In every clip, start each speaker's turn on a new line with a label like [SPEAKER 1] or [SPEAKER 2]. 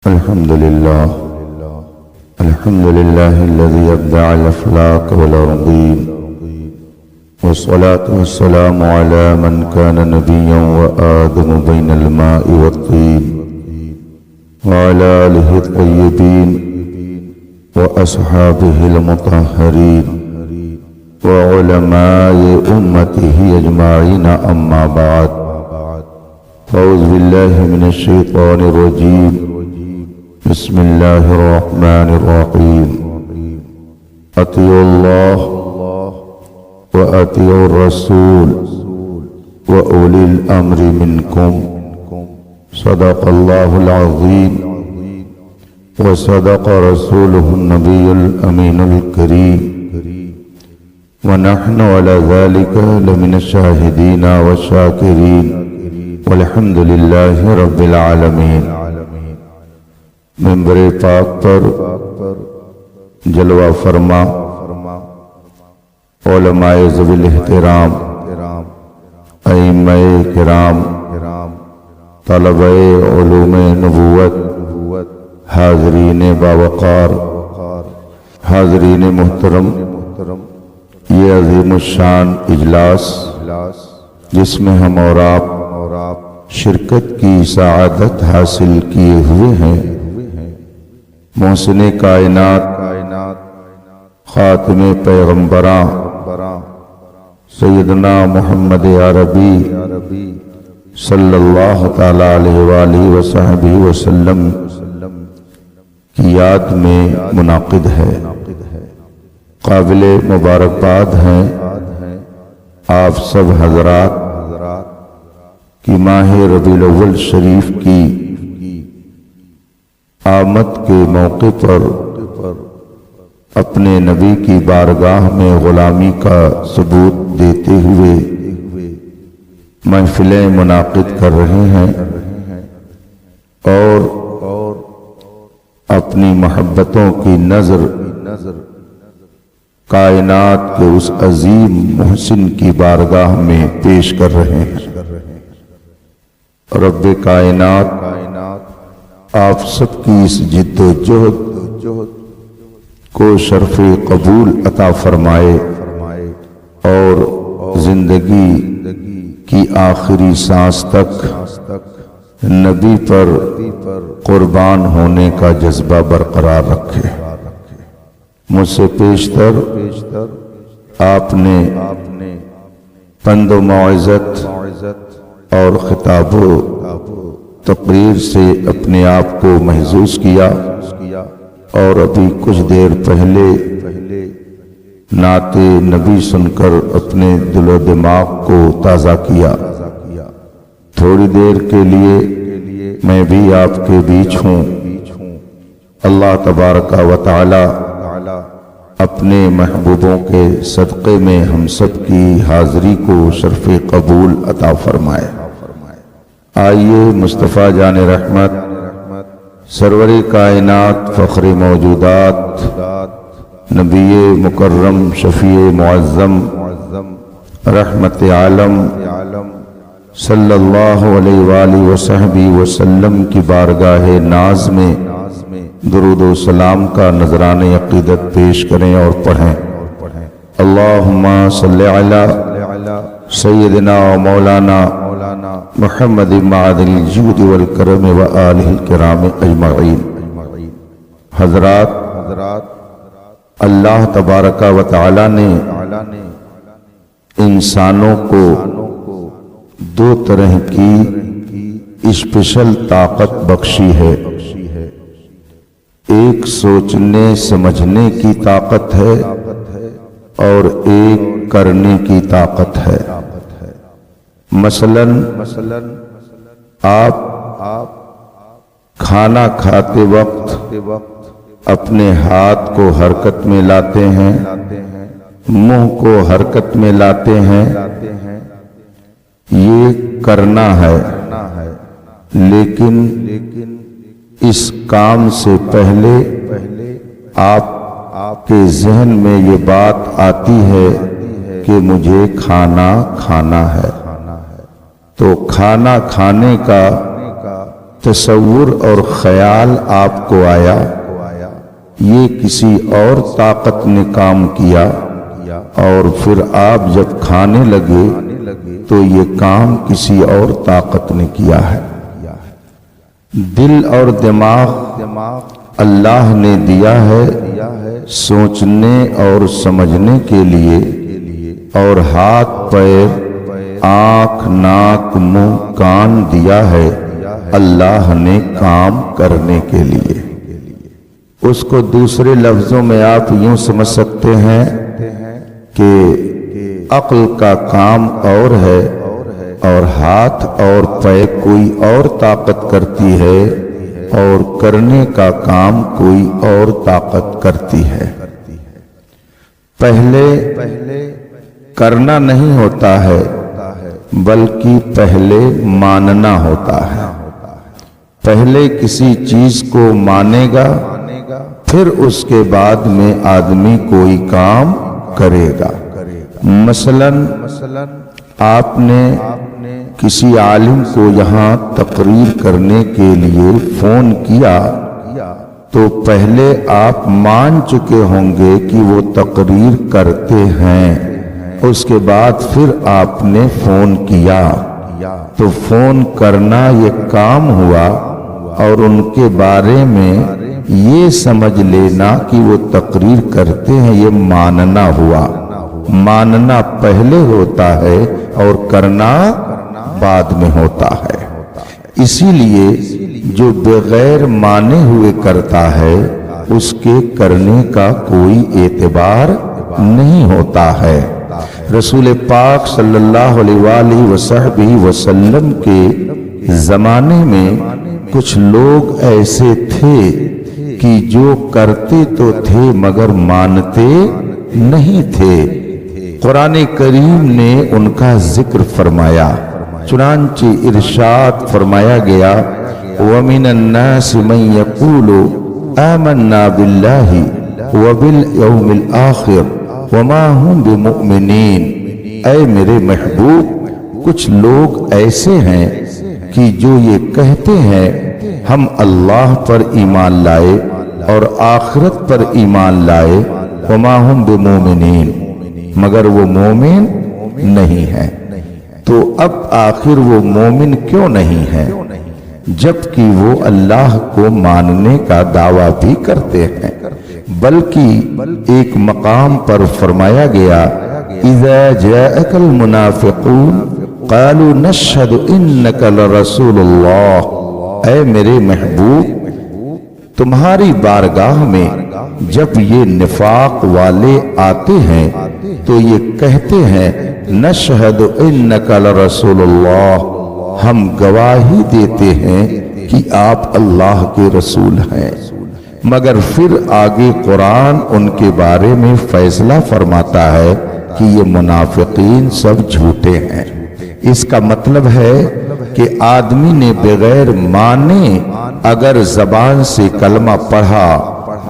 [SPEAKER 1] الحمد لله الذي أبدع الأفلاك والأرضين، والصلاة والسلام على من كان نبيا وآدم بين الماء والطين، وعلى آله الطيبين وأصحابه المطهرين وعلماء أمته أجمعين، أما بعد. أعوذ بالله من الشيطان الرجيم. بسم الله الرحمن الرحيم. أطيعوا الله وأطيعوا الرسول وأولي الأمر منكم. صدق الله العظيم وصدق رسوله النبي الأمين الكريم، ونحن على ذلك لمن الشاهدين والشاكرين، والحمد لله رب العالمین. منبر پاک پر جلوہ فرما علماء ذوی الاحترام، ائمہ کرام، طلبہ علوم نبوت، حاضرین باوقار، حاضرین محترم، یہ عظیم الشان اجلاس جس میں ہم اور آپ شرکت کی سعادت حاصل کیے ہوئے ہیں، محسن کائنات، خاتم پیغمبراں سیدنا محمد عربی صلی اللہ تعالی علیہ وآلہ وصحبہ وسلم کی یاد میں منعقد ہے. قابل مبارکباد ہیں آپ سب حضرات کہ ماہ ربیع الاول شریف کی آمد کے موقع پر اپنے نبی کی بارگاہ میں غلامی کا ثبوت دیتے ہوئے محفلیں منعقد کر رہے ہیں اور اپنی محبتوں کی نظر کائنات کے اس عظیم محسن کی بارگاہ میں پیش کر رہے ہیں. رب کائنات آپ سب کی اس جد و جہد کو شرف قبول عطا فرمائے اور زندگی کی آخری سانس تک نبی پر قربان ہونے کا جذبہ برقرار رکھے. مجھ سے پیشتر آپ نے پند و موعظت اور خطاب و تقریر سے اپنے آپ کو محظوظ کیا، اور ابھی کچھ دیر پہلے نعت نبی سن کر اپنے دل و دماغ کو تازہ کیا. تھوڑی دیر کے لیے میں بھی آپ کے بیچ ہوں. اللہ تبارک و تعالی اپنے محبوبوں کے صدقے میں ہم سب کی حاضری کو شرف قبول عطا فرمائے. آئیے مصطفیٰ جان رحمت، سرور کائنات، فخر موجودات، نبی مکرم، شفیع معظم، رحمت عالم صلی اللہ علیہ وآلہ وصحبہ وسلم کی بارگاہ ناز میں درود و سلام کا نذران عقیدت پیش کریں اور پڑھیں. اللہم صلی علی سیدنا و مولانا محمد معدن الجود والکرم و آلہ الکرام اجمعین. حضرات، اللہ تبارک و تعالی نے انسانوں کو دو طرح کی اسپیشل طاقت بخشی ہے. ایک سوچنے سمجھنے کی طاقت ہے اور ایک کرنے کی طاقت ہے. مثلاً آپ کھانا کھاتے وقت اپنے ہاتھ کو حرکت میں لاتے ہیں، منہ کو حرکت میں لاتے ہیں، یہ کرنا ہے. لیکن اس کام سے پہلے آپ کے ذہن میں یہ بات آتی ہے کہ مجھے کھانا کھانا ہے. تو کھانا کھانے کا تصور اور خیال آپ کو آیا یہ کسی اور طاقت نے کام کیا، اور پھر آپ جب کھانے لگے تو یہ کام کسی اور طاقت نے کیا ہے۔ دل اور دماغ اللہ نے دیا ہے سوچنے اور سمجھنے کے لیے، اور ہاتھ پیر آنکھ ناک منہ کان دیا ہے اللہ نے کام کرنے کے لیے۔ اس کو دوسرے لفظوں میں آپ یوں سمجھ سکتے ہیں کہ عقل کا کام اور ہے اور ہاتھ اور پیر کوئی اور طاقت کرتی ہے، اور کرنے کا کام کوئی اور طاقت کرتی ہے۔ پہلے کرنا نہیں ہوتا ہے بلکہ پہلے ماننا ہوتا ہے۔ پہلے کسی چیز کو مانے گا پھر اس کے بعد میں آدمی کوئی کام کرے گا۔ مثلاً آپ نے کسی عالم کو یہاں تقریر کرنے کے لیے فون کیا تو پہلے آپ مان چکے ہوں گے کہ وہ تقریر کرتے ہیں، اس کے بعد پھر آپ نے فون کیا تو فون کرنا یہ کام ہوا، اور ان کے بارے میں یہ سمجھ لینا کہ وہ تقریر کرتے ہیں یہ ماننا ہوا۔ ماننا پہلے ہوتا ہے اور کرنا بعد میں ہوتا ہے۔ اسی لیے جو بغیر مانے ہوئے کرتا ہے اس کے کرنے کا کوئی اعتبار نہیں ہوتا ہے۔ رسول پاک صلی اللہ علیہ وآلہ وصحبہ وسلم کے زمانے میں کچھ لوگ ایسے تھے کہ جو کرتے تو تھے مگر مانتے نہیں تھے۔ قرآن کریم نے ان کا ذکر فرمایا، چنانچہ ارشاد فرمایا گیا وَمِنَ النَّاسِ مَن يَقُولُ آمَنَّا بِاللَّهِ وَبِالْيَوْمِ الْآخِرِ وَمَا هُمْ بِمُؤْمِنِينَ۔ اے میرے محبوب، کچھ لوگ ایسے ہیں کہ جو یہ کہتے ہیں ہم اللہ پر ایمان لائے اور آخرت پر ایمان لائے، وَمَا هُمْ بِمُؤْمِنِينَ، مگر وہ مومن نہیں ہے۔ تو اب آخر وہ مومن کیوں نہیں ہے جبکہ وہ اللہ کو ماننے کا دعویٰ بھی کرتے ہیں؟ بلکہ ایک مقام پر فرمایا گیا اِذَا جَاءَكَ الْمُنَافِقُونَ قَالُوا نَشْهَدُ إِنَّكَ لَرَسُولُ اللَّهِ۔ اے میرے محبوب، تمہاری بارگاہ میں جب یہ نفاق والے آتے ہیں تو یہ کہتے ہیں نشہد انک لرسول اللہ، ہم گواہی دیتے ہیں کہ آپ اللہ کے رسول ہیں، مگر پھر آگے قرآن ان کے بارے میں فیصلہ فرماتا ہے کہ یہ منافقین سب جھوٹے ہیں۔ اس کا مطلب ہے کہ آدمی نے بغیر مانے اگر زبان سے کلمہ پڑھا،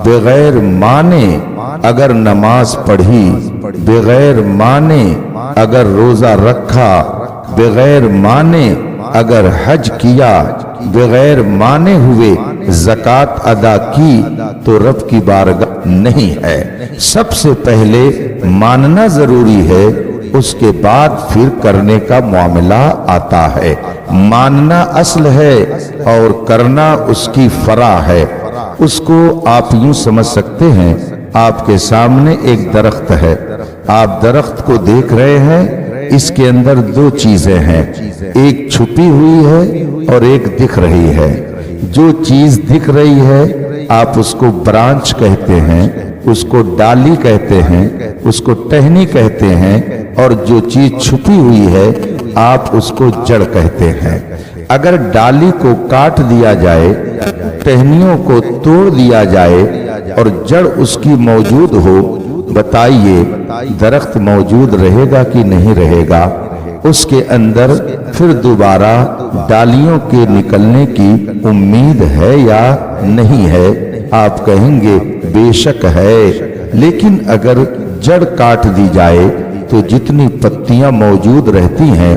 [SPEAKER 1] بغیر مانے اگر نماز پڑھی، بغیر مانے اگر روزہ رکھا، بغیر مانے اگر حج کیا، بغیر مانے ہوئے زکوٰۃ ادا کی تو رب کی بارگاہ نہیں ہے۔ سب سے پہلے ماننا ضروری ہے، اس کے بعد پھر کرنے کا معاملہ آتا ہے۔ ماننا اصل ہے اور کرنا اس کی فرع ہے۔ اس کو آپ یوں سمجھ سکتے ہیں، آپ کے سامنے ایک درخت ہے، آپ درخت کو دیکھ رہے ہیں، اس کے اندر دو چیزیں ہیں، ایک چھپی ہوئی ہے اور ایک دکھ رہی ہے۔ جو چیز دکھ رہی ہے آپ اس کو برانچ کہتے ہیں، اس کو ڈالی کہتے ہیں، اس کو ٹہنی کہتے ہیں، اور جو چیز چھپی ہوئی ہے آپ اس کو جڑ کہتے ہیں۔ اگر ڈالی کو کاٹ دیا جائے، ٹہنیوں کو توڑ دیا جائے اور جڑ اس کی موجود ہو، بتائیے درخت موجود رہے گا کہ نہیں رہے گا؟ اس کے اندر پھر دوبارہ ڈالیوں کے نکلنے کی امید ہے یا نہیں ہے؟ آپ کہیں گے بے شک ہے، لیکن اگر جڑ کاٹ دی جائے تو جتنی پتیاں موجود رہتی ہیں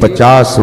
[SPEAKER 1] 50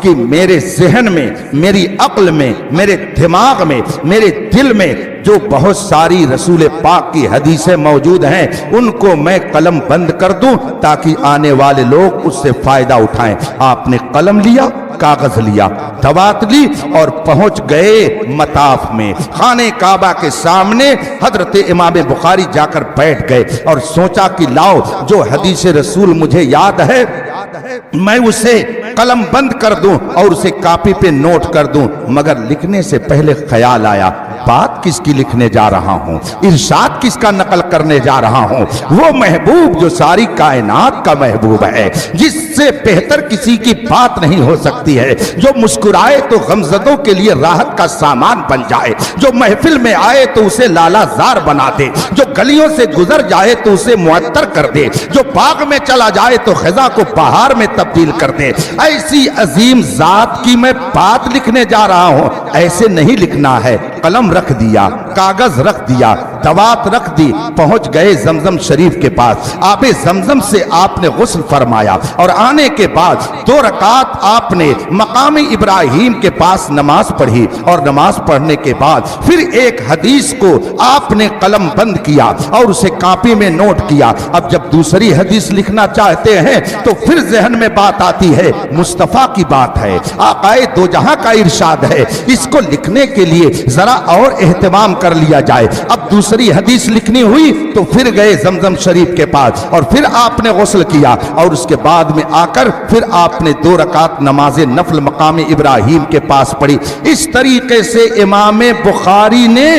[SPEAKER 1] کہ میرے ذہن میں، میری عقل میں، میرے دماغ میں، میرے دل میں جو بہت ساری رسول پاک کی حدیثیں موجود ہیں ان کو میں قلم بند کر دوں تاکہ آنے والے لوگ اس سے فائدہ اٹھائیں۔ آپ نے قلم لیا، کاغذ لیا، دوات لی اور پہنچ گئے مطاف میں۔ خانہ کعبہ کے سامنے حضرت امام بخاری جا کر بیٹھ گئے اور سوچا کہ لاؤ جو حدیث رسول مجھے یاد ہے میں اسے قلم بند کر دوں اور اسے کاپی پہ نوٹ کر دوں، مگر لکھنے سے پہلے خیال آیا بات کس کی لکھنے جا رہا ہوں، ارشاد کس کا نقل کرنے جا رہا ہوں؟ وہ محبوب جو ساری کائنات کا محبوب ہے، جس سے بہتر کسی کی بات نہیں ہو سکتی ہے، جو مسکرائے تو غمزدوں کے لیے راحت کا سامان بن جائے، جو محفل میں آئے تو اسے لالا زار بنا دے، جو گلیوں سے گزر جائے تو اسے معطر کر دے، جو باغ میں چلا جائے تو خزاں کو بہار میں تبدیل کر دے، ایسی عظیم ذات کی میں بات لکھنے جا رہا ہوں۔ ایسے نہیں لکھنا ہے۔ قلم رکھ دیا، کاغذ رکھ دیا، دوات رکھ دی، پہنچ گئے زمزم شریف کے پاس۔ آب زمزم سے آپ نے غسل فرمایا اور آنے کے بعد 2 رکعت آپ نے مقام ابراہیم کے پاس نماز پڑھی اور نماز پڑھنے کے بعد پھر ایک حدیث کو آپ نے قلم بند کیا اور اسے کاپی میں نوٹ کیا۔ اب جب دوسری حدیث لکھنا چاہتے ہیں تو پھر ذہن میں بات آتی ہے مصطفیٰ کی بات ہے، آقائے دو جہاں کا ارشاد ہے، اس کو لکھنے کے لیے ذرا اور اہتمام کر لیا جائے۔ اب دوسری حدیث لکھنی ہوئی تو پھر گئے زمزم شریف کے پاس اور پھر آپ نے غسل کیا اور اس کے بعد میں آ کر پھر آپ نے 2 رکعت نماز نفل مقام ابراہیم کے پاس پڑھی۔ اس طریقے سے امام بخاری نے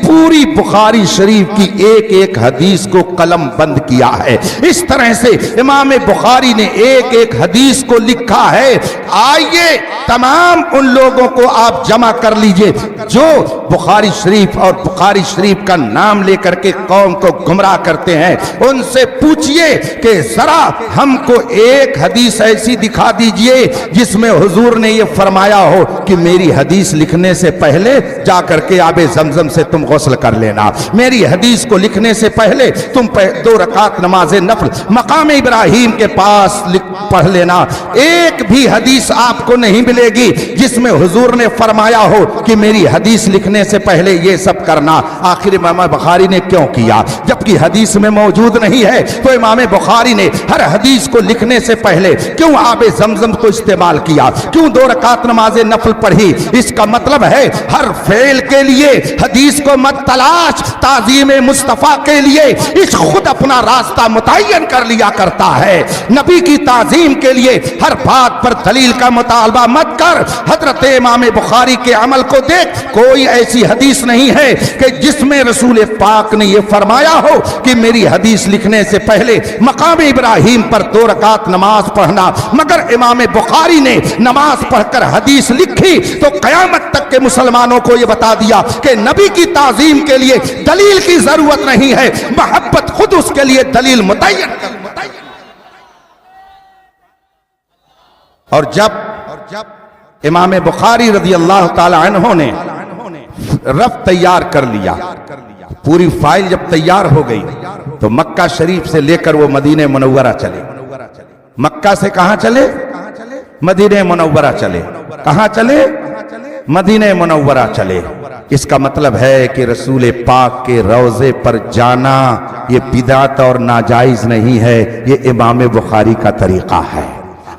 [SPEAKER 1] پوری بخاری شریف کی ایک ایک حدیث کو قلم بند کیا ہے۔ اس طرح سے امام بخاری نے ایک ایک حدیث کو لکھا ہے۔ آئیے تمام ان لوگوں کو آپ جمع کر لیجئے جو بخاری شریف اور بخاری شریف کا نام لے کر کے قوم کو گمراہ کرتے ہیں، ان سے پوچھئے کہ ذرا ہم کو ایک حدیث ایسی دکھا دیجئے جس میں حضور نے یہ فرمایا ہو کہ میری حدیث لکھنے سے پہلے جا کر کے آب زمزم سے تم غسل کر لینا، میری حدیث کو لکھنے سے پہلے تم 2 رکعت نماز نفل مقام ابراہیم کے پاس پڑھ لینا۔ ایک بھی حدیث آپ کو نہیں ملے گی جس میں حضور نے فرمایا ہو کہ میری حدیث لکھنے سے پہلے یہ سب کرنا۔ آخر امام بخاری نے کیوں کیا؟ جبکہ حدیث میں موجود نہیں ہے تو امام بخاری نے ہر حدیث کو لکھنے سے پہلے کیوں آب زمزم کو استعمال کیا، کیوں 2 رکعت نماز نفل پڑھی؟ اس کا مطلب ہے ہر فعل کے لیے حدیث کو مت تلاش، تعظیم مصطفیٰ کے لیے اس خود اپنا راستہ متعین کر لیا کرتا ہے۔ نبی کی تعظیم کے لیے ہر بات پر دلیل کا مطالبہ مت کر۔ حضرت امام بخاری کے عمل کو دیکھ، کوئی ایسی حدیث نہیں ہے کہ جس میں رسول پاک نے یہ فرمایا ہو کہ میری حدیث لکھنے سے پہلے مقام ابراہیم پر 2 رکعت نماز پڑھنا، مگر امام بخاری نے نماز پڑھ کر حدیث لکھی تو قیامت تک کے مسلمانوں کو یہ بتا دیا کہ نبی کی تعظیم کے لیے دلیل کی ضرورت نہیں ہے، محبت خود اس کے لیے دلیل متعین کر۔ اور جب امام بخاری رضی اللہ تعالی عنہ نے رف تیار کر لیا، پوری فائل جب تیار ہو گئی تو مکہ شریف سے لے کر وہ مدینہ منورہ چلے۔ مکہ سے کہاں چلے؟ مدینہ منورہ چلے۔ کہاں چلے؟ مدینہ منورہ چلے۔ اس کا مطلب ہے کہ رسول پاک کے روضے پر جانا یہ بدعت اور ناجائز نہیں ہے، یہ امام بخاری کا طریقہ ہے۔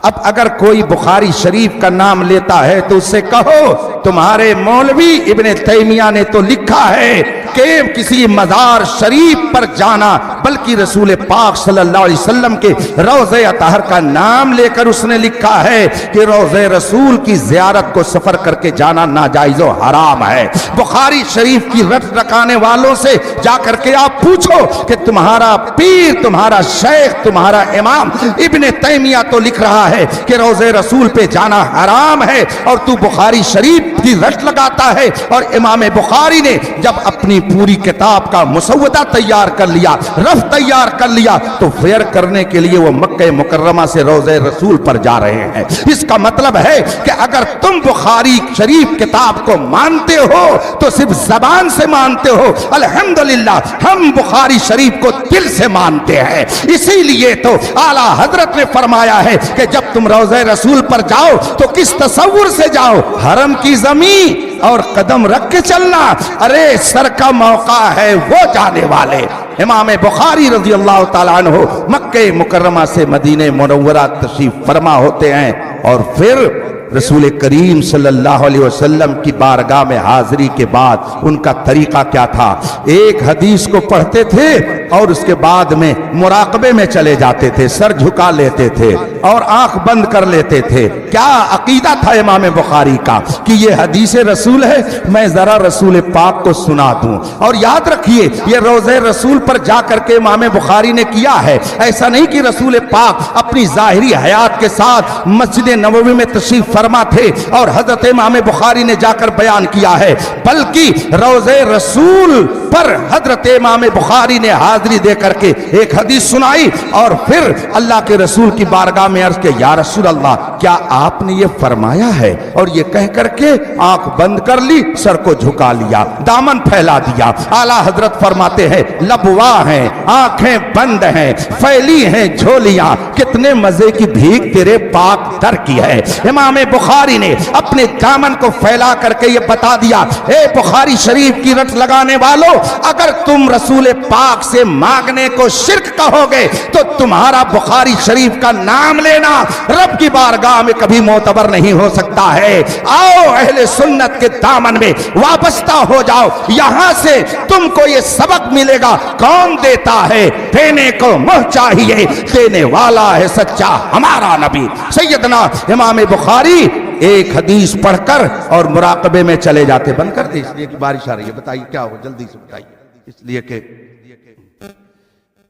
[SPEAKER 1] اب اگر کوئی بخاری شریف کا نام لیتا ہے تو اس سے کہو تمہارے مولوی ابن تیمیہ نے تو لکھا ہے کہ کسی مزار شریف پر جانا، بلکہ رسول پاک صلی اللہ علیہ وسلم کے روضہ اطہر کا نام لے کر اس نے لکھا ہے کہ روضہ رسول کی زیارت کو سفر کر کے جانا ناجائز و حرام ہے۔ بخاری شریف کی رٹ رکانے والوں سے جا کر کے آپ پوچھو کہ تمہارا پیر، تمہارا شیخ، تمہارا امام ابن تیمیہ تو لکھ رہا ہے کہ روضہ رسول پہ جانا حرام ہے اور تو بخاری شریف کی رٹ لگاتا ہے۔ اور امام بخاری نے جب اپنی پوری کتاب کا مسودہ تیار کر لیا، رف تیار کر لیا، تو فیر کرنے کے لیے وہ مکہ مکرمہ سے روضہ رسول پر جا رہے ہیں۔ اس کا مطلب ہے کہ اگر تم بخاری شریف کتاب کو مانتے ہو تو صرف زبان سے مانتے ہو، الحمدللہ ہم بخاری شریف کو دل سے مانتے ہیں۔ اسی لیے تو اعلیٰ حضرت نے فرمایا ہے کہ جب تم روضہ رسول پر جاؤ تو کس تصور سے جاؤ؟ حرم کی زمین اور قدم رکھ کے چلنا، ارے سر کا موقع ہے وہ جانے والے۔ امام بخاری رضی اللہ تعالیٰ عنہ مکہ مکرمہ سے مدینہ منورہ تشریف فرما ہوتے ہیں، اور پھر رسول کریم صلی اللہ علیہ وسلم کی بارگاہ میں حاضری کے بعد ان کا طریقہ کیا تھا؟ ایک حدیث کو پڑھتے تھے اور اس کے بعد میں مراقبے میں چلے جاتے تھے، سر جھکا لیتے تھے اور آنکھ بند کر لیتے تھے۔ کیا عقیدہ تھا امام بخاری کا کہ یہ حدیث رسول ہے، میں ذرا رسول پاک کو سنا دوں۔ اور یاد رکھیے یہ روضہ رسول پر جا کر کے امام بخاری نے کیا ہے، ایسا نہیں کہ رسول پاک اپنی ظاہری حیات کے ساتھ مسجد نبوی میں تشریف فرما تھے اور حضرت امام بخاری نے جا کر بیان کیا ہے، بلکہ روضہ رسول پر حضرت امام بخاری نے حاضری دے کر کے ایک حدیث سنائی اور پھر اللہ کے رسول کی بارگاہ میں عرض کہ یا رسول اللہ کیا آپ نے یہ فرمایا ہے؟ اور یہ کہہ کر کے آنکھ بند کر لی، سر کو جھکا لیا، دامن پھیلا دیا۔ اعلیٰ حضرت فرماتے ہیں لبوا ہیں، آنکھیں بند ہیں، پھیلی ہیں جھولیاں، کتنے مزے کی بھیک تیرے پاک در کی ہے۔ امام بخاری نے اپنے دامن کو پھیلا کر کے یہ بتا دیا، اے بخاری شریف کی رٹ لگانے والوں، اگر تم رسول پاک سے مانگنے کو شرک کہو گے تو تمہارا بخاری شریف کا نام لینا رب کی بارگاہ میں کبھی معتبر نہیں ہو سکتا ہے۔ آؤ اہل سنت کے دامن میں وابستہ ہو جاؤ، یہاں سے تم کو یہ سبق ملے گا کون دیتا ہے، دینے کو منہ چاہیے، دینے والا ہے سچا ہمارا نبی۔ سیدنا امام بخاری ایک حدیث پڑھ کر اور مراقبے میں چلے جاتے۔ بند کر دے اس لیے کہ بارش آ رہی ہے، بتائیے کیا ہو، جلدی سے بتائیے، اس لیے کہ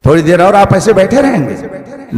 [SPEAKER 1] تھوڑی دیر اور آپ ایسے بیٹھے رہیں گے،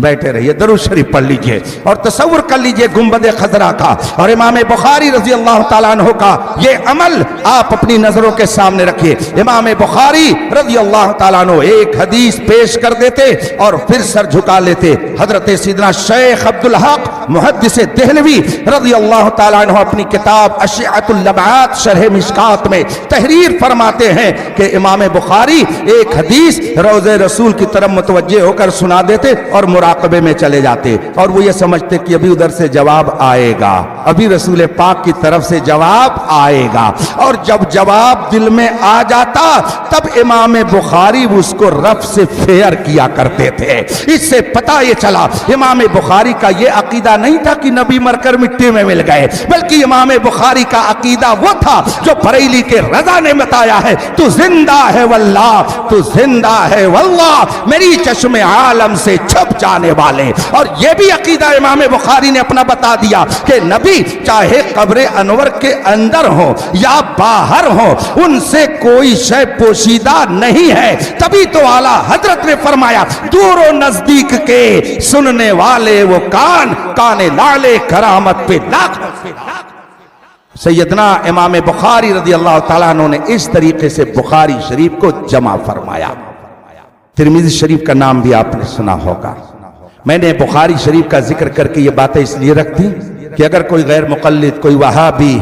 [SPEAKER 1] بیٹھے رہیے، درود شریف پڑھ لیجئے اور تصور کر لیجئے گنبد خضرا کا اور امام بخاری رضی اللہ تعالیٰ عنہ کا یہ عمل آپ اپنی نظروں کے سامنے رکھیے۔ امام بخاری رضی اللہ تعالیٰ عنہ ایک حدیث پیش کر دیتے اور پھر سر جھکا لیتے۔ حضرت سیدنا شیخ عبدالحق محدث دہلوی رضی اللہ تعالیٰ عنہ اپنی کتاب اشعۃ اللمعات شرح مشکات میں تحریر فرماتے ہیں کہ امام بخاری ایک حدیث روضہ رسول کی طرف متوجہ ہو کر سنا دیتے اور مراقبے میں چلے جاتے، اور وہ یہ سمجھتے کہ ابھی ادھر سے جواب آئے گا، ابھی رسول پاک کی طرف سے جواب آئے گا، اور جب جواب دل میں آ جاتا تب امام بخاری اس کو رف سے فیر کیا کرتے تھے۔ اس سے پتہ یہ چلا امام بخاری کا یہ عقیدہ نہیں تھا کہ نبی مر کر مٹی میں مل گئے، بلکہ امام بخاری کا عقیدہ وہ تھا جو بریلی کے رضا نے بتایا ہے، تو زندہ ہے واللہ، تو زندہ ہے واللہ، میری چشم عالم سے چھپ جانے والے۔ اور یہ بھی عقیدہ امام بخاری نے اپنا بتا دیا کہ نبی چاہے قبر انور کے اندر ہو یا باہر ہو، ان سے کوئی شے پوشیدہ نہیں ہے۔ تبھی تو اعلیٰ حضرت نے فرمایا دور و نزدیک کے سننے والے وہ کان، کان لالے کرامت پہ لاکھوں سے۔ سیدنا امام بخاری رضی اللہ تعالیٰ عنہ نے اس طریقے سے بخاری شریف کو جمع فرمایا۔ ترمذی شریف کا نام بھی آپ نے سنا ہوگا۔ میں نے بخاری شریف کا ذکر کر کے یہ باتیں اس لیے رکھ دی کہ اگر کوئی غیر مقلد، کوئی وہابی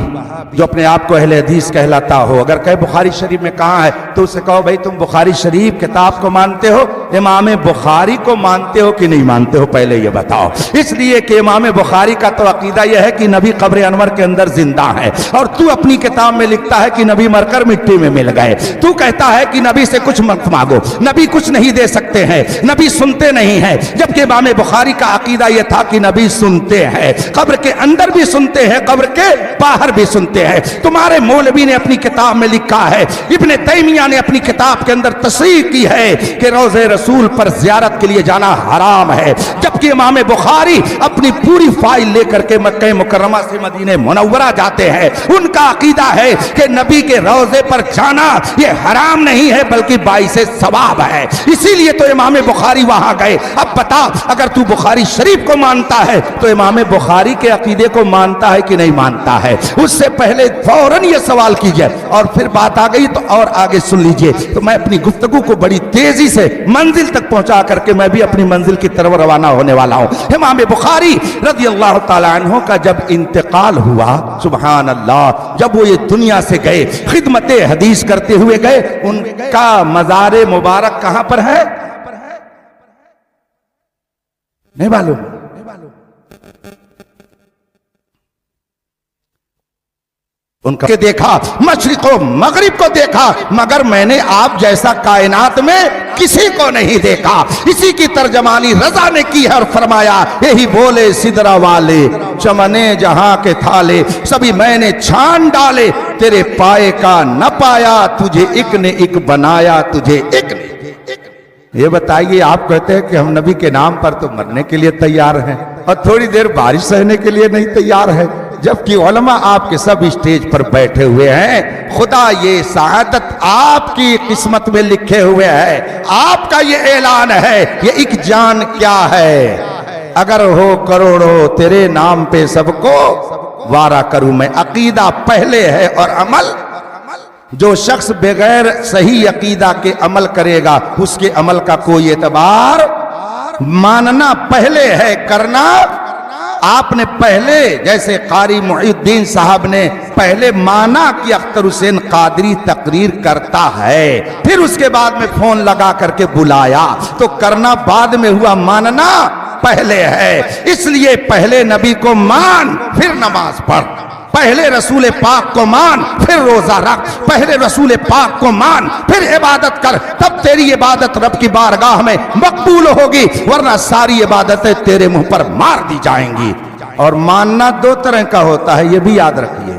[SPEAKER 1] جو اپنے آپ کو اہل حدیث کہلاتا ہو، اگر کہے بخاری شریف میں کہاں ہے تو اسے کہو بھائی تم بخاری شریف کتاب کو مانتے ہو، امام بخاری کو مانتے ہو کہ نہیں مانتے ہو، پہلے یہ بتاؤ۔ اس لیے کہ امام بخاری کا تو عقیدہ یہ ہے کہ نبی قبر انور کے اندر زندہ ہے، اور تو اپنی کتاب میں لکھتا ہے کہ نبی مر کر مٹی میں مل گئے۔ تو کہتا ہے کہ نبی سے کچھ مت مانگو، نبی کچھ نہیں دے سکتے ہیں، نبی سنتے نہیں ہیں، جبکہ امام بخاری کا عقیدہ یہ تھا کہ نبی سنتے ہیں، قبر کے اندر بھی سنتے ہیں، قبر کے باہر بھی سنتے ہیں۔ تمہارے مولوی نے اپنی کتاب میں لکھا ہے، ابن تیمیہ نے اپنی کتاب کے اندر تصریح کی ہے کہ روضہ رسول پر زیارت کے لیے جانا حرام ہے، جبکہ امام بخاری اپنی پوری فائل لے کر کے مکہ مکرمہ سے مدینہ منورہ جاتے ہیں۔ ان کا عقیدہ ہے کہ نبی کے روضے پر جانا یہ حرام نہیں ہے بلکہ باعث ثواب ہے، اسی لیے تو امام بخاری وہاں گئے۔ اب بتا، اگر تو بخاری شریف کو مانتا ہے تو امام بخاری کے عقیدے عقیدے کو مانتا ہے کہ نہیں مانتا ہے، اس سے پہلے فوراً یہ سوال کیجئے، اور پھر بات آ گئی تو اور آگے سن لیجئے۔ تو میں اپنی گفتگو کو بڑی تیزی سے منزل تک پہنچا کر کے میں بھی اپنی منزل کی طرف روانہ ہونے والا ہوں۔ امام بخاری رضی اللہ تعالی عنہ کا جب انتقال ہوا، سبحان اللہ، جب وہ یہ دنیا سے گئے، خدمت حدیث کرتے ہوئے گئے، ان کا مزار مبارک کہاں پر ہے؟ نہیں معلوم؟ ان کا دیکھا، مشرق و مغرب کو دیکھا، مگر میں نے آپ جیسا کائنات میں کسی کو نہیں دیکھا۔ اسی کی ترجمانی رضا نے کی ہے اور فرمایا، یہی بولے سدرا والے چمنے جہاں کے تھالے، سبھی میں نے چھان ڈالے، تیرے پائے کا نہ پایا، تجھے ایک نے ایک بنایا، تجھے ایک نے۔ یہ بتائیے، آپ کہتے ہیں کہ ہم نبی کے نام پر تو مرنے کے لیے تیار ہیں اور تھوڑی دیر بارش سہنے کے لیے نہیں تیار ہے، جبکہ علماء آپ کے سب اسٹیج پر بیٹھے ہوئے ہیں۔ خدا یہ سعادت آپ کی قسمت میں لکھے ہوئے ہے، آپ کا یہ اعلان ہے، یہ ایک جان کیا ہے؟ اگر ہو کروڑوں تیرے نام پہ سب کو وارا کروں میں۔ عقیدہ پہلے ہے اور عمل، جو شخص بغیر صحیح عقیدہ کے عمل کرے گا اس کے عمل کا کوئی اعتبار۔ ماننا پہلے ہے، کرنا آپ نے پہلے، جیسے قاری محی الدین صاحب نے پہلے مانا کہ اختر حسین قادری تقریر کرتا ہے، پھر اس کے بعد میں فون لگا کر کے بلایا، تو کرنا بعد میں ہوا، ماننا پہلے ہے۔ اس لیے پہلے نبی کو مان، پھر نماز پڑھ، پہلے رسول پاک کو مان، پھر روزہ رکھ، پہلے رسول پاک کو مان، پھر عبادت کر، تب تیری عبادت رب کی بارگاہ میں مقبول ہوگی، ورنہ ساری عبادتیں تیرے منہ پر مار دی جائیں گی۔ اور ماننا دو طرح کا ہوتا ہے، یہ بھی یاد رکھیے،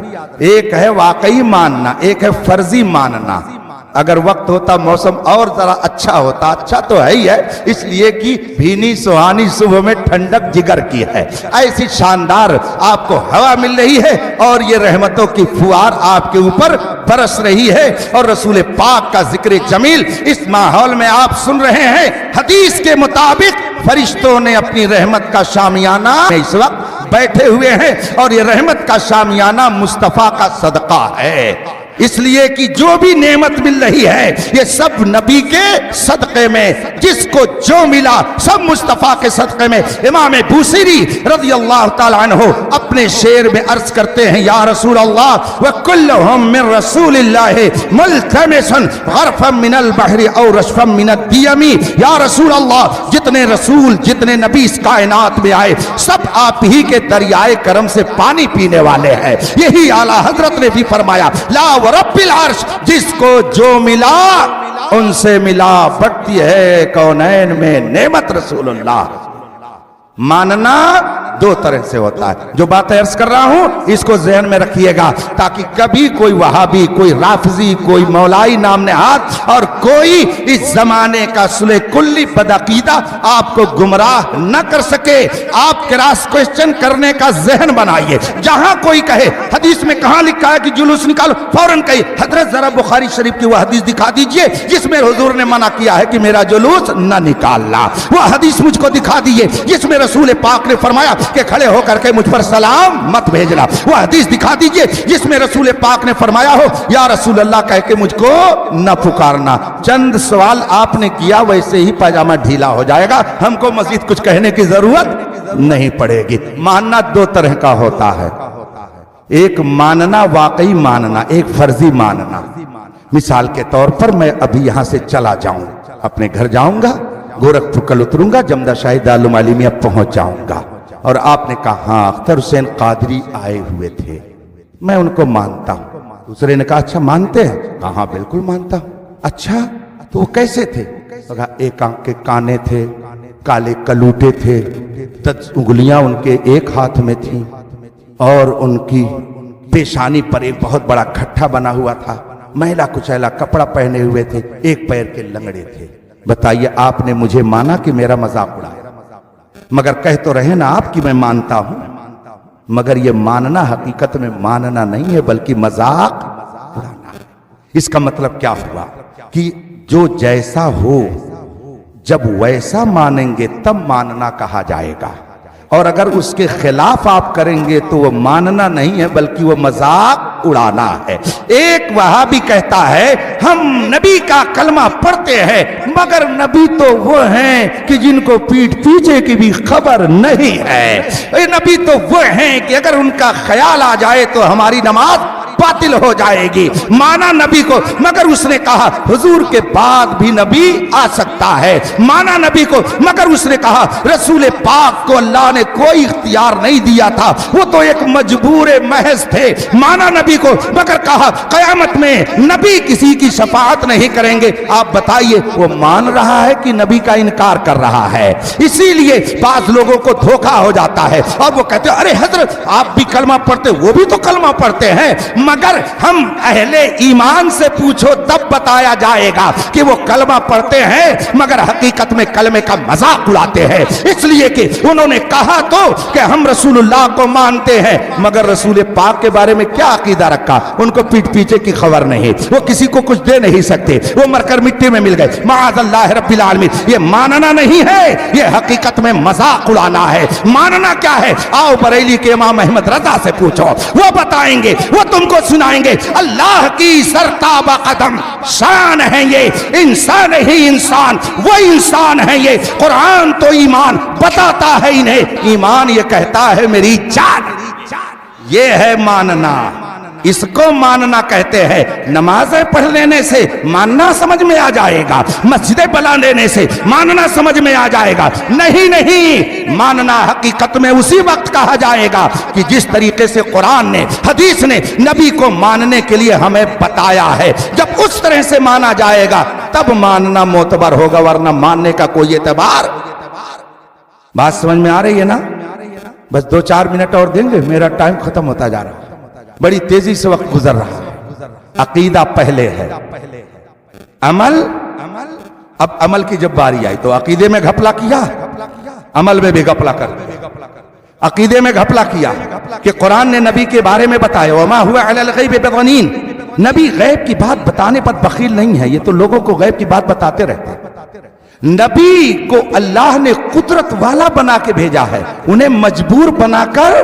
[SPEAKER 1] ایک ہے واقعی ماننا، ایک ہے فرضی ماننا۔ اگر وقت ہوتا موسم اور ذرا اچھا ہوتا، اچھا تو ہے ہی ہے، اس لیے کہ بھینی سہانی صبح میں ٹھنڈک جگر کی ہے، ایسی شاندار آپ کو ہوا مل رہی ہے اور یہ رحمتوں کی فوار آپ کے اوپر برس رہی ہے، اور رسول پاک کا ذکر جمیل اس ماحول میں آپ سن رہے ہیں۔ حدیث کے مطابق فرشتوں نے اپنی رحمت کا شامیانہ اس وقت بیٹھے ہوئے ہیں، اور یہ رحمت کا شامیانہ مصطفیٰ کا صدقہ ہے، اس لیے کہ جو بھی نعمت مل رہی ہے یہ سب نبی کے صدقے میں، جس کو جو ملا سب مصطفیٰ کے صدقے میں۔ امام بوصیری رضی اللہ تعالی عنہ اپنے شعر میں عرض کرتے ہیں، یا رسول اللہ وَكُلُّهُم مِّن رسول اللہ ملتمسا غرفا من البحر او رشفا من الدیم۔ یا رسول اللہ، جتنے رسول جتنے نبی اس کائنات میں آئے سب آپ ہی کے دریائے کرم سے پانی پینے والے ہیں۔ یہی اعلیٰ حضرت نے بھی فرمایا، لا ورب العرش، جس کو جو ملا ان سے ملا، بڑھتی ہے کونین میں نعمت رسول اللہ۔ ماننا دو طرح سے ہوتا ہے، جو بات عرض کر رہا ہوں اس کو ذہن میں رکھیے گا، تاکہ کبھی کوئی وہابی، کوئی رافضی، کوئی مولائی نام نہاد اور کوئی اس زمانے کا صلح کلی بدعقیدہ آپ کو گمراہ نہ کر سکے۔ آپ کراس کوئسچن کرنے کا ذہن بنائیے، جہاں کوئی کہے حدیث میں کہاں لکھا ہے کہ جلوس نکالو، فوراً کہیے حضرت ذرا بخاری شریف کی وہ حدیث دکھا دیجئے جس میں حضور نے منع کیا ہے کہ میرا جلوس نہ نکالنا، وہ حدیث مجھ کو دکھا دیجئے جس میں رسول پاک نے فرمایا کہ کھڑے ہو کر کے مجھ پر سلام مت بھیجنا، وہ حدیث دکھا دیجئے جس میں رسول پاک نے فرمایا ہو یا رسول اللہ کہہ کے مجھ کو نہ پکارنا۔ چند سوال آپ نے کیا، ویسے ہی پاجامہ ڈھیلا ہو جائے گا، ہم کو مزید کچھ کہنے کی ضرورت نہیں پڑے گی۔ ماننا دو طرح کا ہوتا ہے، ایک ماننا واقعی ماننا، ایک فرضی ماننا۔ مثال کے طور پر میں ابھی یہاں سے چلا جاؤں، اپنے گھر جاؤں گا، گورکھپور کل اتروں گا، جمدہ شاہی دارالعلوم عالیمیہ پہنچ جاؤں گا، اور آپ نے کہا ہاں اختر حسین قادری آئے ہوئے تھے، میں ان کو مانتا ہوں۔ دوسرے نے کہا اچھا مانتے ہیں؟ کہا ہاں بالکل مانتا ہوں۔ اچھا تو وہ کیسے تھے؟ کہا ایک آنکھ کے کانے تھے، کالے کلوٹے تھے، انگلیاں ان کے ایک ہاتھ میں تھیں، اور ان کی پیشانی پر ایک بہت بڑا کھٹا بنا ہوا تھا، میلا کچیلا کپڑا پہنے ہوئے تھے، ایک پیر کے لنگڑے تھے۔ بتائیے آپ نے مجھے مانا کہ میرا مذاق اڑایا؟ مگر کہہ تو رہے نا آپ کی میں مانتا ہوں، مگر یہ ماننا حقیقت میں ماننا نہیں ہے بلکہ مذاق اڑانا ہے۔ اس کا مطلب کیا ہوا کہ جو جیسا ہو جب ویسا مانیں گے تب ماننا کہا جائے گا، اور اگر اس کے خلاف آپ کریں گے تو وہ ماننا نہیں ہے بلکہ وہ مذاق اڑانا ہے۔ ایک وہابی کہتا ہے ہم نبی کا کلمہ پڑھتے ہیں مگر نبی تو وہ ہیں کہ جن کو پیٹھ پیچھے کی بھی خبر نہیں ہے، نبی تو وہ ہیں کہ اگر ان کا خیال آ جائے تو ہماری نماز باطل ہو جائے گی۔ مانا نبی کو، مگر اس نے کہا حضور کے بعد بھی نبی آ سکتا ہے۔ مانا نبی کو، مگر اس نے کہا رسول پاک کو اللہ نے کوئی اختیار نہیں دیا تھا، وہ تو ایک مجبور محض تھے۔ مانا نبی کو، مگر کہا قیامت میں نبی کسی کی شفاعت نہیں کریں گے۔ آپ بتائیے وہ مان رہا ہے کہ نبی کا انکار کر رہا ہے؟ اسی لیے بعض لوگوں کو دھوکا ہو جاتا ہے اور وہ کہتے ہیں ارے حضرت آپ بھی کلمہ پڑھتے، وہ بھی تو کلمہ پڑھتے ہیں، مگر ہم اہل ایمان سے پوچھو تب بتایا جائے گا کہ وہ کلمہ پڑھتے ہیں مگر حقیقت میں کلمے کا مذاق اڑاتے ہیں۔ اس لیے کہ انہوں نے کہا تو کہ ہم رسول اللہ کو مانتے ہیں مگر رسول پاک کے بارے میں کیا عقیدہ رکھا؟ ان کو پیٹھ پیچھے کی خبر نہیں، وہ کسی کو کچھ دے نہیں سکتے، وہ مر کر مٹی میں مل گئے، معاذ اللہ رب العالمین۔ یہ ماننا نہیں ہے، یہ حقیقت میں مذاق اڑانا ہے۔ ماننا کیا ہے؟ آؤ بریلی کے امام احمد رضا سے پوچھو، وہ بتائیں گے، وہ تم کو سنائیں گے۔ اللہ کی سرتابہ قدم شان ہے یہ، انسان ہی انسان، وہ انسان ہے یہ۔ قرآن تو ایمان بتاتا ہے انہیں، ایمان یہ کہتا ہے میری جان۔ یہ ہے ماننا، اس کو ماننا کہتے ہیں۔ نمازیں پڑھ لینے سے ماننا سمجھ میں آ جائے گا، مسجدیں بنا لینے سے ماننا سمجھ میں آ جائے گا؟ نہیں نہیں، ماننا حقیقت میں اسی وقت کہا جائے گا کہ جس طریقے سے قرآن نے، حدیث نے نبی کو ماننے کے لیے ہمیں بتایا ہے۔ جب اس طرح سے مانا جائے گا تب ماننا معتبر ہوگا، ورنہ ماننے کا کوئی اعتبار۔ بات سمجھ میں آ رہی ہے نا؟ بس 2-4 منٹ اور دیں گے، میرا ٹائم ختم ہوتا جا رہا ہے، بڑی تیزی سے وقت گزر رہا ہے۔ عقیدہ پہلے ہے، عمل، اب عمل کی جب باری آئی تو عقیدے میں گھپلا کیا، عمل میں بھی گھپلا کر دیا۔ عقیدے میں گھپلا کیا کہ قرآن نے نبی کے بارے میں بتایا وما هو علی الغیب بضنین، نبی غیب کی بات بتانے پر بخیل نہیں ہے، یہ تو لوگوں کو غیب کی بات بتاتے رہتے ہیں۔ نبی کو اللہ نے قدرت والا بنا کے بھیجا ہے، انہیں مجبور بنا کر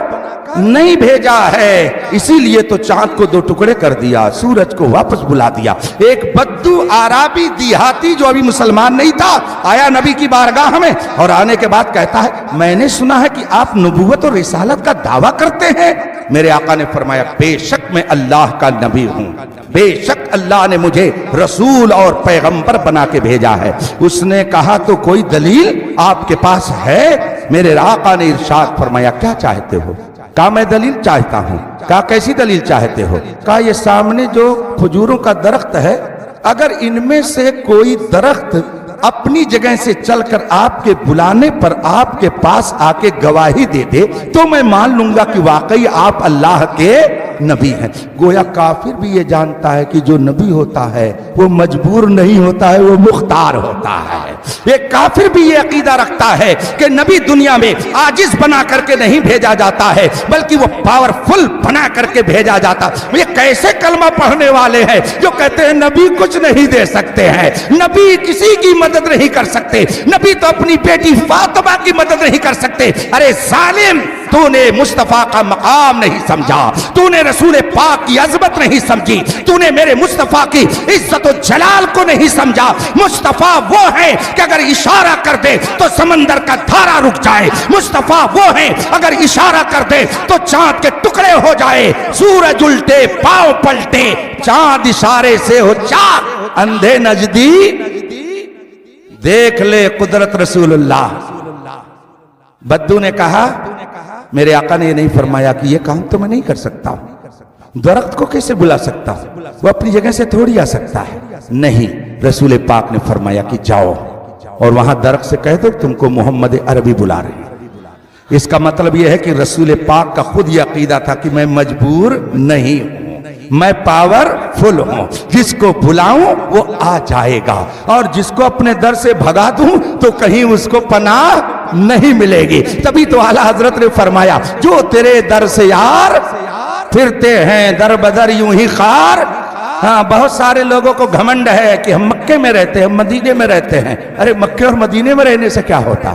[SPEAKER 1] نہیں بھیجا ہے۔ اسی لیے تو چاند کو 2 ٹکڑے کر دیا، سورج کو واپس بلا دیا۔ ایک بدو عرابی دیہاتی جو ابھی مسلمان نہیں تھا آیا نبی کی بارگاہ میں، اور آنے کے بعد کہتا ہے میں نے سنا ہے کہ آپ نبوت اور رسالت کا دعویٰ کرتے ہیں۔ میرے آقا نے فرمایا بے شک میں اللہ کا نبی ہوں، بے شک اللہ نے مجھے رسول اور پیغمبر بنا کے بھیجا ہے۔ اس نے کہا تو کوئی دلیل آپ کے پاس ہے؟ میرے آقا نے ارشاد فرمایا کیا چاہتے ہو؟ کہا میں دلیل چاہتا ہوں۔ کہا کیسی دلیل چاہتے ہو؟ کہا یہ سامنے جو کھجوروں کا درخت ہے، اگر ان میں سے کوئی درخت اپنی جگہ سے چل کر آپ کے بلانے پر آپ کے پاس آ کے گواہی دے دے تو میں مان لوں گا کہ واقعی آپ اللہ کے نبی ہیں۔ گویا کافر بھی یہ جانتا ہے کہ جو نبی ہوتا ہے وہ مجبور نہیں ہوتا ہے، وہ مختار ہوتا ہے۔ ایک کافر بھی یہ عقیدہ رکھتا ہے کہ نبی دنیا میں عاجز بنا کر کے نہیں بھیجا جاتا ہے بلکہ وہ پاورفل بنا کر کے بھیجا جاتا۔ یہ کیسے کلمہ پڑھنے والے ہیں جو کہتے ہیں نبی کچھ نہیں دے سکتے ہیں، نبی کسی کی مدد نہیں کر سکتے، نبی تو اپنی بیٹی فاطمہ کی مدد نہیں کر سکتے۔ ارے ظالم، تو نے مصطفیٰ کا مقام نہیں سمجھا، تو نے رسول پاک کی عظمت نہیں سمجھی، تو نے میرے مصطفیٰ کی عزت و جلال کو نہیں سمجھا۔ مصطفیٰ وہ ہے کہ اگر اشارہ کر دے تو سمندر کا دھارا رک جائے، مصطفیٰ وہ ہے اگر اشارہ کر دے تو چاند کے ٹکڑے ہو جائے، سورج الٹے پاؤں پلٹے، چاند اشارے سے ہو چاک، اندھے نجدی دیکھ لے قدرت رسول اللہ۔ بدو نے کہا میرے آقا نے یہ نہیں فرمایا کہ یہ کام تو میں نہیں کر سکتا ہوں، درخت کو کیسے بلا سکتا ہوں، وہ اپنی جگہ سے تھوڑی آ سکتا ہے۔ نہیں، رسول پاک نے فرمایا کہ جاؤ اور وہاں درخت سے کہہ دو تم کو محمد عربی بلا رہے ہیں۔ اس کا مطلب یہ ہے کہ رسول پاک کا خود یہ عقیدہ تھا کہ میں مجبور نہیں ہوں، میں پاور فل ہوں، جس کو بلاؤں وہ آ جائے گا، اور جس کو اپنے در سے بھگا دوں تو کہیں اس کو پناہ نہیں ملے گی۔ تبھی تو اعلیٰ حضرت نے فرمایا جو تیرے در سے یار پھرتے ہیں در بدر یوں ہی خار۔ ہاں، بہت سارے لوگوں کو گھمنڈ ہے کہ ہم مکے میں رہتے ہیں، ہم مدینے میں رہتے ہیں۔ ارے مکے اور مدینے میں رہنے سے کیا ہوتا؟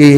[SPEAKER 2] کہ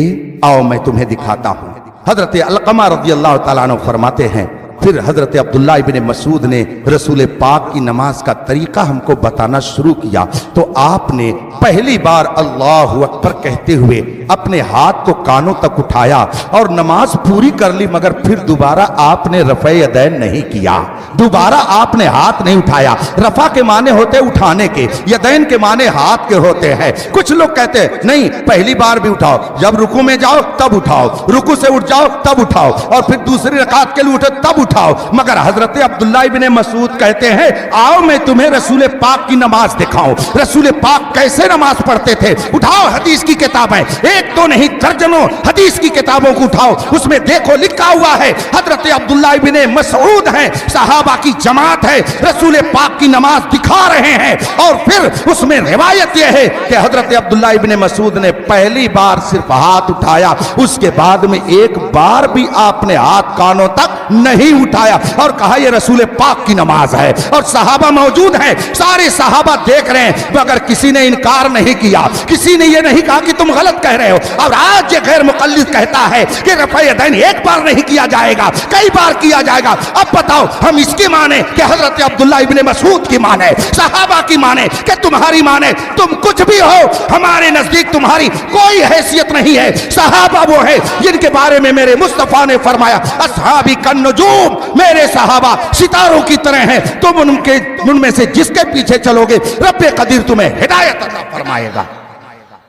[SPEAKER 2] آؤ میں تمہیں دکھاتا ہوں۔ حضرت علقمہ رضی اللہ تعالیٰ عنہ فرماتے ہیں پھر حضرت عبداللہ ابن مسعود نے رسول پاک کی نماز کا طریقہ ہم کو بتانا شروع کیا تو آپ نے پہلی بار اللہ اکبر کہتے ہوئے اپنے ہاتھ کو کانوں تک اٹھایا اور نماز پوری کر لی، مگر پھر دوبارہ آپ نے رفع یدین نہیں کیا، دوبارہ آپ نے ہاتھ نہیں اٹھایا۔ رفع کے معنی ہوتے اٹھانے کے، یدین کے معنی ہاتھ کے ہوتے ہیں۔ کچھ لوگ کہتے ہیں نہیں، پہلی بار بھی اٹھاؤ، جب رکوع میں جاؤ تب اٹھاؤ، رکوع سے اٹھ جاؤ تب اٹھاؤ، اور پھر دوسری رکعت کے لیے اٹھے تب اٹھاؤ۔ مگر حضرت عبداللہ ابن مسعود کہتے ہیں آؤ میں تمہیں رسول پاک کی نماز دکھاؤں، رسول پاک کیسے نماز پڑھتے تھے۔ اٹھاؤ حدیث کی کتابیں، ایک تو نہیں درجنوں حدیث کی کتابوں کو اٹھاؤ، اس میں دیکھو لکھا ہوا ہے حضرت عبداللہ ابن مسعود ہیں، صحابہ کی جماعت ہے، رسول پاک کی نماز دکھا رہے ہیں، اور پھر اس میں روایت یہ ہے کہ حضرت عبداللہ ابن مسعود نے پہلی بار صرف ہاتھ اٹھایا، اس کے بعد میں ایک بار بھی آپ نے ہاتھ کانوں تک نہیں اٹھایا، اور کہا یہ رسول پاک کی نماز ہے، اور صحابہ موجود ہیں، سارے صحابہ دیکھ رہے ہیں، مگر کسی نے انکار نہیں کیا، کسی نے یہ نہیں کہا کہ تم غلط کہہ رہے ہو۔ اور آج یہ غیر مقلد کہتا ہے کہ رفع یدین ایک بار نہیں کیا جائے گا، کئی بار کیا جائے گا۔ اب بتاؤ ہم اس کی مانے کہ حضرت عبداللہ ابن مسعود کی مانے، صحابہ کی مانے، کہ تمہاری مانے؟ تم کچھ بھی ہو، ہمارے نزدیک تمہاری کوئی حیثیت نہیں ہے۔ صحابہ وہ ہیں جن کے بارے میں میرے مصطفیٰ نے فرمایا اصحابی کالنجوم، میرے صحابہ ستاروں کی طرح ہیں، تم ان میں سے جس کے پیچھے چلو گے رب قدیر تمہیں ہدایت عطا فرمائے گا۔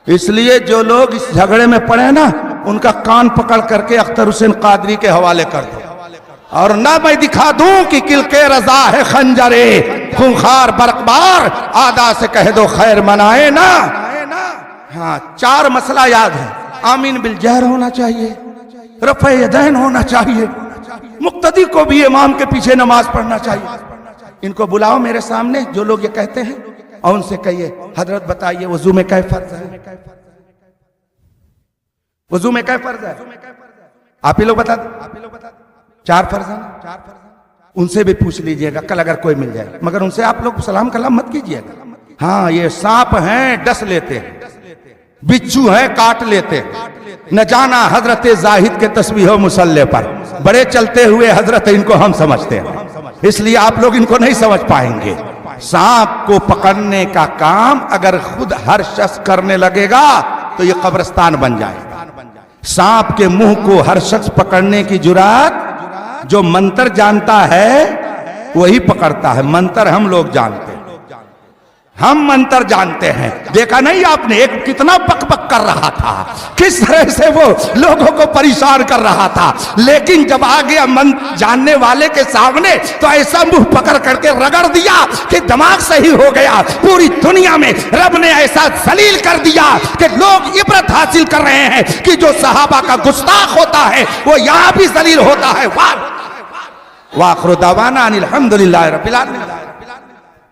[SPEAKER 2] اس لیے جو لوگ اس جھگڑے میں پڑے نا ان کا کان پکڑ کر کے اختر حسین قادری کے حوالے کر دو، اور نہ میں دکھا دوں کہ کل کے رضا ہے خنجرے خونخوار برقبار، آدھا سے کہہ دو خیر منائے نا۔ ہاں، چار مسئلہ یاد ہے، آمین بالجہر ہونا چاہیے، رفع یدین ہونا چاہیے، مقتدی کو بھی امام کے پیچھے نماز پڑھنا چاہیے۔ ان کو بلاؤ میرے سامنے جو لوگ یہ کہتے ہیں، اور ان سے کہیے حضرت بتائیے وضو میں کیا فرض ہے؟ وضو میں کیا فرض ہے؟ آپ ہی لوگ بتا دیں، 4 فرض ہیں۔ ان سے بھی پوچھ لیجئے گا کل اگر کوئی مل جائے، مگر ان سے آپ لوگ سلام کلام مت کیجئے گا۔ ہاں، یہ سانپ ہیں ڈس لیتے ہیں، بچھو ہیں کاٹ لیتے ہیں، نہ جانا حضرت زاہد کے تسبیح و مصلی پر بڑے چلتے ہوئے حضرت ان کو ہم سمجھتے ہیں، اس لیے آپ لوگ ان کو نہیں سمجھ پائیں گے۔ سانپ کو پکڑنے کا کام اگر خود ہر شخص کرنے لگے گا تو یہ قبرستان بن جائے گا۔ سانپ کے منہ کو ہر شخص پکڑنے کی جرات جو منتر جانتا ہے وہی پکڑتا ہے، منتر ہم لوگ جانتے ہیں، ہم منتر جانتے ہیں۔ دیکھا نہیں آپ نے ایک کتنا بک بک کر رہا تھا، کس طرح سے وہ لوگوں کو پریشان کر رہا تھا، لیکن جب آ گیا جاننے والے کے سامنے تو ایسا منہ پکڑ کر کے رگڑ دیا کہ دماغ صحیح ہو گیا۔ پوری دنیا میں رب نے ایسا ذلیل کر دیا کہ لوگ عبرت حاصل کر رہے ہیں کہ جو صحابہ کا گستاخ ہوتا ہے وہ یہاں بھی ذلیل ہوتا ہے۔ وآخر دعوانا ان الحمدللہ رب العالمین۔